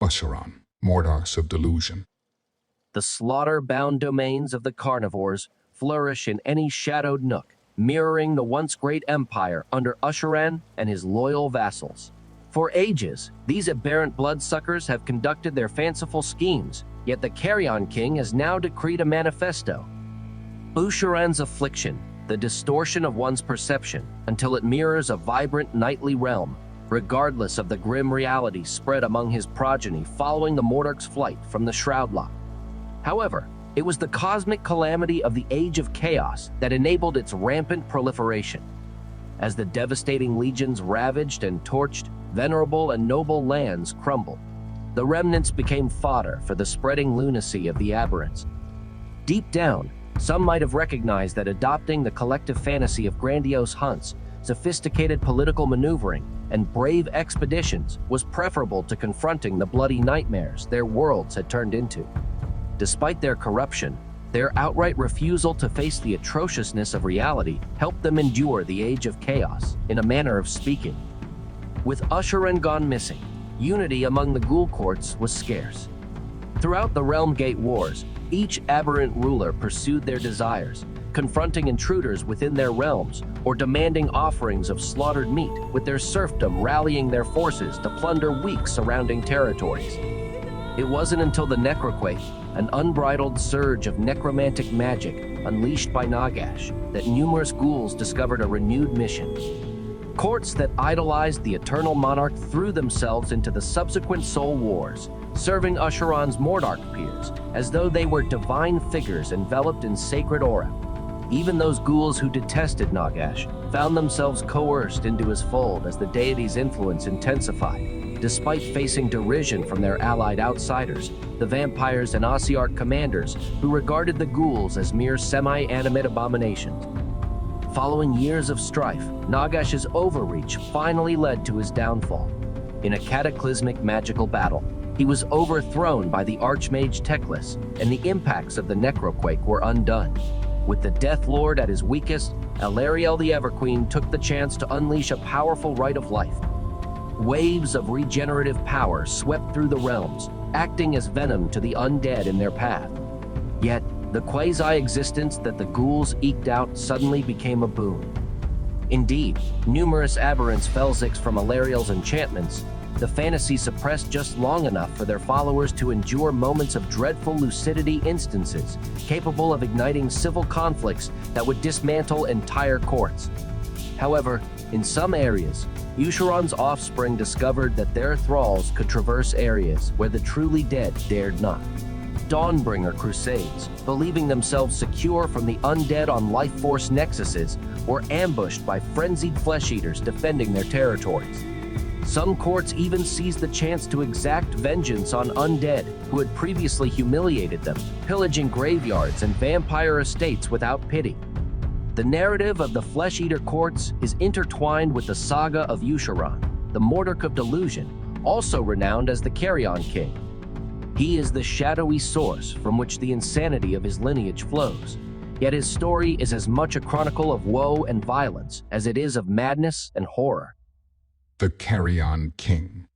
Ushoran, Mortarch of Delusion. The slaughter-bound domains of the carnivores flourish in any shadowed nook, mirroring the once great empire under Ushoran and his loyal vassals. For ages, these aberrant bloodsuckers have conducted their fanciful schemes, yet the Carrion King has now decreed a manifesto. Ushoran's affliction, the distortion of one's perception until it mirrors a vibrant nightly realm, regardless of the grim reality spread among his progeny following the Mortarch's flight from the Shroudlock. However, it was the cosmic calamity of the Age of Chaos that enabled its rampant proliferation. As the devastating legions ravaged and torched venerable and noble lands crumbled, the remnants became fodder for the spreading lunacy of the abhorrants. Deep down, some might have recognized that adopting the collective fantasy of grandiose hunts, sophisticated political maneuvering, and brave expeditions was preferable to confronting the bloody nightmares their worlds had turned into. Despite their corruption, their outright refusal to face the atrociousness of reality helped them endure the Age of Chaos, in a manner of speaking. With Ushoran gone missing, unity among the ghoul courts was scarce. Throughout the Realm Gate Wars, each aberrant ruler pursued their desires, confronting intruders within their realms or demanding offerings of slaughtered meat, with their serfdom rallying their forces to plunder weak surrounding territories. It wasn't until the Necroquake, an unbridled surge of necromantic magic unleashed by Nagash, that numerous ghouls discovered a renewed mission. Courts that idolized the Eternal Monarch threw themselves into the subsequent Soul Wars, serving Ushoran's Mortarch peers as though they were divine figures enveloped in sacred aura. Even those ghouls who detested Nagash found themselves coerced into his fold as the deity's influence intensified, despite facing derision from their allied outsiders, the vampires and Ossiarch commanders, who regarded the ghouls as mere semi-animate abominations. Following years of strife, Nagash's overreach finally led to his downfall. In a cataclysmic magical battle, he was overthrown by the Archmage Teclis, and the impacts of the Necroquake were undone. With the Death Lord at his weakest, Alariel the Everqueen took the chance to unleash a powerful rite of life. Waves of regenerative power swept through the realms, acting as venom to the undead in their path. Yet, the quasi-existence that the ghouls eked out suddenly became a boon. Indeed, numerous abhorrants fell from Alariel's enchantments, the fantasy suppressed just long enough for their followers to endure moments of dreadful lucidity instances, capable of igniting civil conflicts that would dismantle entire courts. However, in some areas, Ushoran's offspring discovered that their thralls could traverse areas where the truly dead dared not. Dawnbringer crusades, believing themselves secure from the undead on life force nexuses, were ambushed by frenzied flesh-eaters defending their territories. Some courts even seized the chance to exact vengeance on undead who had previously humiliated them, pillaging graveyards and vampire estates without pity. The narrative of the Flesh-Eater courts is intertwined with the saga of Ushoran, the Mortarch of Delusion, also renowned as the Carrion King. He is the shadowy source from which the insanity of his lineage flows, yet his story is as much a chronicle of woe and violence as it is of madness and horror. The Carrion King.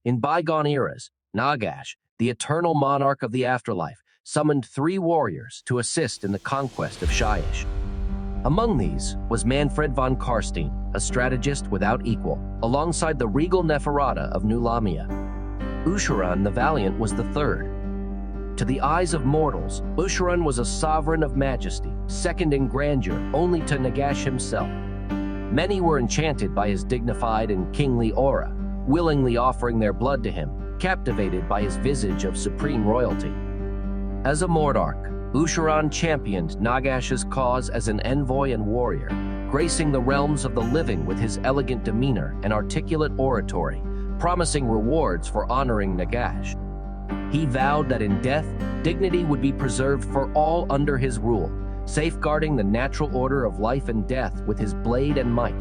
In bygone eras, Nagash, the eternal monarch of the afterlife, summoned 3 warriors to assist in the conquest of Shyish. Among these was Manfred von Karstein, a strategist without equal, alongside the regal Neferata of New Lamia. Ushoran the Valiant was the third. To the eyes of mortals, Ushoran was a sovereign of majesty, second in grandeur only to Nagash himself. Many were enchanted by his dignified and kingly aura, willingly offering their blood to him, captivated by his visage of supreme royalty. As a Mortarch, Ushoran championed Nagash's cause as an envoy and warrior, gracing the realms of the living with his elegant demeanor and articulate oratory, promising rewards for honoring Nagash. He vowed that in death, dignity would be preserved for all under his rule, safeguarding the natural order of life and death with his blade and might.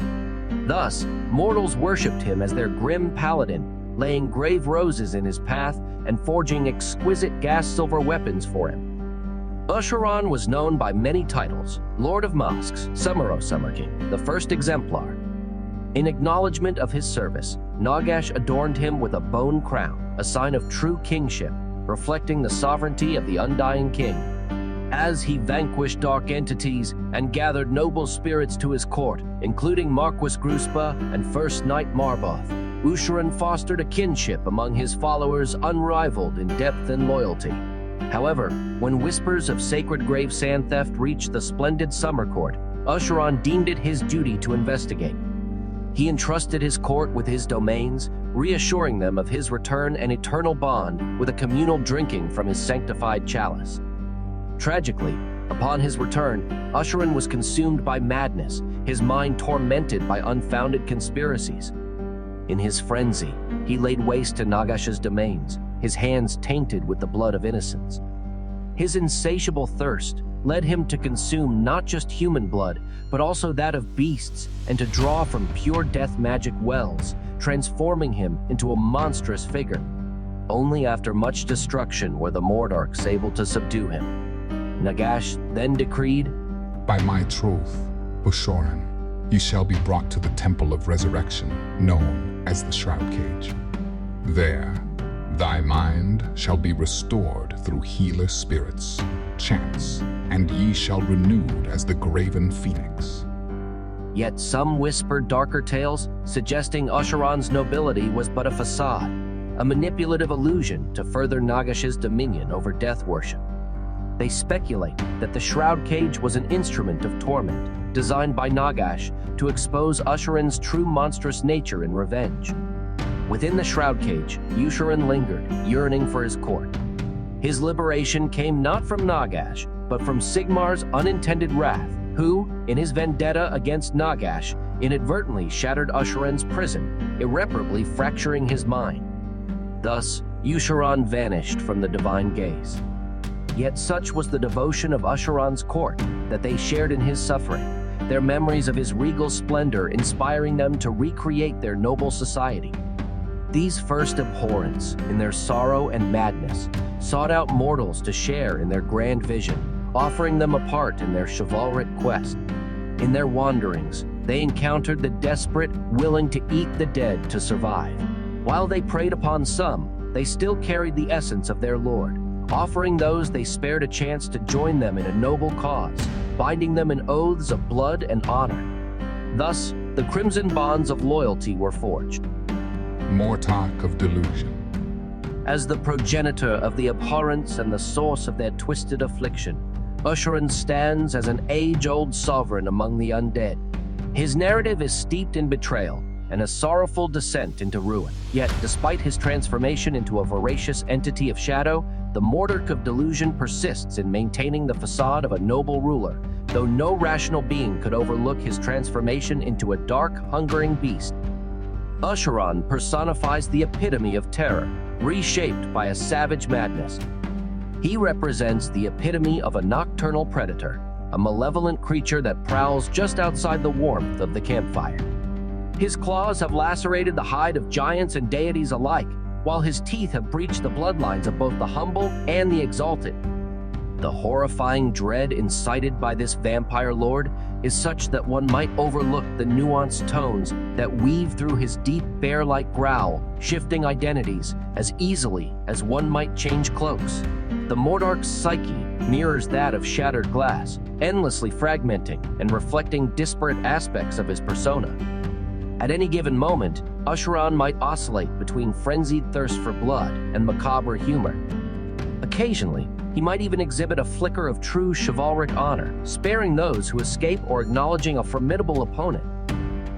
Thus, mortals worshipped him as their grim paladin, laying grave roses in his path and forging exquisite gas-silver weapons for him. Ushoran was known by many titles: Lord of Mosques, Summer King, the First Exemplar. In acknowledgement of his service, Nagash adorned him with a bone crown, a sign of true kingship, reflecting the sovereignty of the undying king. As he vanquished dark entities and gathered noble spirits to his court, including Marquis Gruspa and First Knight Marboth, Ushoran fostered a kinship among his followers unrivaled in depth and loyalty. However, when whispers of sacred grave sand theft reached the splendid summer court, Ushoran deemed it his duty to investigate. He entrusted his court with his domains, reassuring them of his return and eternal bond with a communal drinking from his sanctified chalice. Tragically, upon his return, Ushoran was consumed by madness, his mind tormented by unfounded conspiracies. In his frenzy, he laid waste to Nagash's domains, his hands tainted with the blood of innocents. His insatiable thirst led him to consume not just human blood, but also that of beasts, and to draw from pure death magic wells, transforming him into a monstrous figure. Only after much destruction were the Mortarchs able to subdue him. Nagash then decreed, By my troth, Ushoran, you shall be brought to the Temple of Resurrection, known as the Shroud Cage. There, thy mind shall be restored through healer spirits, chants, and ye shall renewed as the graven phoenix. Yet some whispered darker tales, suggesting Ushoran's nobility was but a facade, a manipulative illusion to further Nagash's dominion over death worship. They speculate that the Shroud Cage was an instrument of torment, designed by Nagash to expose Ushoran's true monstrous nature in revenge. Within the Shroud Cage, Ushoran lingered, yearning for his court. His liberation came not from Nagash, but from Sigmar's unintended wrath, who, in his vendetta against Nagash, inadvertently shattered Ushoran's prison, irreparably fracturing his mind. Thus, Ushoran vanished from the divine gaze. Yet such was the devotion of Ushoran's court that they shared in his suffering, their memories of his regal splendor inspiring them to recreate their noble society. These first abhorrants, in their sorrow and madness, sought out mortals to share in their grand vision, offering them a part in their chivalric quest. In their wanderings, they encountered the desperate, willing to eat the dead to survive. While they preyed upon some, they still carried the essence of their lord, offering those they spared a chance to join them in a noble cause, binding them in oaths of blood and honor. Thus, the crimson bonds of loyalty were forged. Mortarch of Delusion. As the progenitor of the abhorrants and the source of their twisted affliction, Ushoran stands as an age-old sovereign among the undead. His narrative is steeped in betrayal and a sorrowful descent into ruin. Yet, despite his transformation into a voracious entity of shadow, the Mortarch of Delusion persists in maintaining the facade of a noble ruler, though no rational being could overlook his transformation into a dark, hungering beast. Ushoran personifies the epitome of terror, reshaped by a savage madness. He represents the epitome of a nocturnal predator, a malevolent creature that prowls just outside the warmth of the campfire. His claws have lacerated the hide of giants and deities alike, while his teeth have breached the bloodlines of both the humble and the exalted. The horrifying dread incited by this vampire lord is such that one might overlook the nuanced tones that weave through his deep bear-like growl, shifting identities as easily as one might change cloaks. The Mortarch's psyche mirrors that of shattered glass, endlessly fragmenting and reflecting disparate aspects of his persona. At any given moment, Ushoran might oscillate between frenzied thirst for blood and macabre humor. Occasionally, he might even exhibit a flicker of true chivalric honor, sparing those who escape or acknowledging a formidable opponent.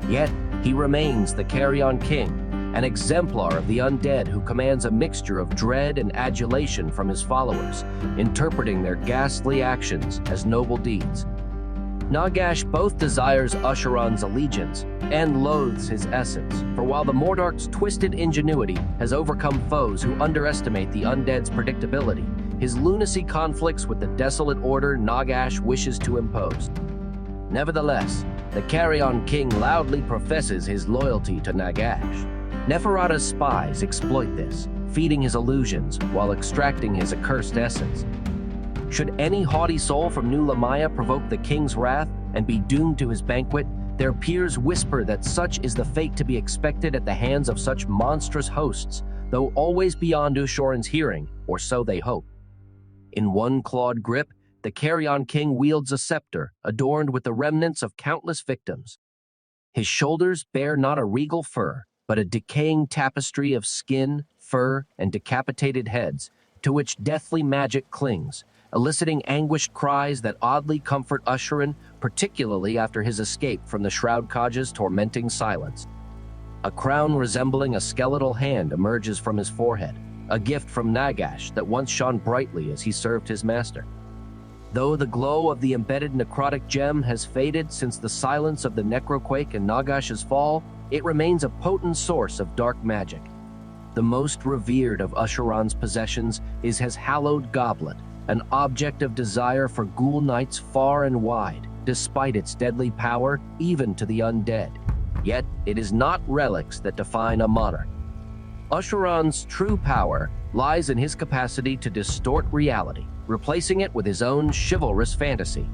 Yet, he remains the Carrion King, an exemplar of the undead who commands a mixture of dread and adulation from his followers, interpreting their ghastly actions as noble deeds. Nagash both desires Ushoran's allegiance and loathes his essence, for while the Mortarch's twisted ingenuity has overcome foes who underestimate the undead's predictability, his lunacy conflicts with the desolate order Nagash wishes to impose. Nevertheless, the Carrion King loudly professes his loyalty to Nagash. Neferata's spies exploit this, feeding his illusions while extracting his accursed essence. Should any haughty soul from New Lamaya provoke the king's wrath and be doomed to his banquet, Their peers whisper that such is the fate to be expected at the hands of such monstrous hosts, though always beyond Ushoran's hearing, or so they hope. In one clawed grip, the Carrion King wields a scepter adorned with the remnants of countless victims. His shoulders bear not a regal fur, but a decaying tapestry of skin, fur, and decapitated heads, to which deathly magic clings, eliciting anguished cries that oddly comfort Ushoran, particularly after his escape from the Shroud Kaja's tormenting silence. A crown resembling a skeletal hand emerges from his forehead, a gift from Nagash that once shone brightly as he served his master. Though the glow of the embedded necrotic gem has faded since the silence of the Necroquake and Nagash's fall, it remains a potent source of dark magic. The most revered of Ushoran's possessions is his hallowed goblet, an object of desire for ghoul knights far and wide, despite its deadly power, even to the undead. Yet, it is not relics that define a monarch. Ushoran's true power lies in his capacity to distort reality, replacing it with his own chivalrous fantasy.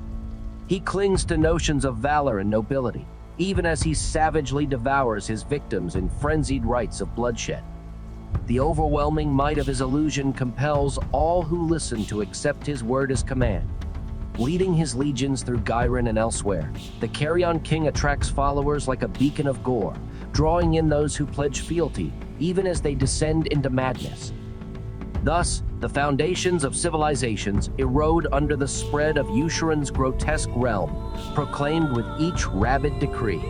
He clings to notions of valor and nobility, even as he savagely devours his victims in frenzied rites of bloodshed. The overwhelming might of his illusion compels all who listen to accept his word as command. Leading his legions through Gyron and elsewhere, the Carrion King attracts followers like a beacon of gore, drawing in those who pledge fealty, even as they descend into madness. Thus, the foundations of civilizations erode under the spread of Ushoran's grotesque realm, proclaimed with each rabid decree.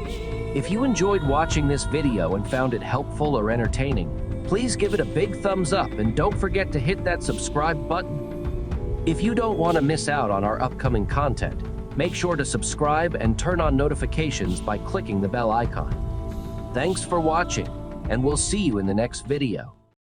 If you enjoyed watching this video and found it helpful or entertaining, please give it a big thumbs up and don't forget to hit that subscribe button. If you don't want to miss out on our upcoming content, make sure to subscribe and turn on notifications by clicking the bell icon. Thanks for watching, and we'll see you in the next video.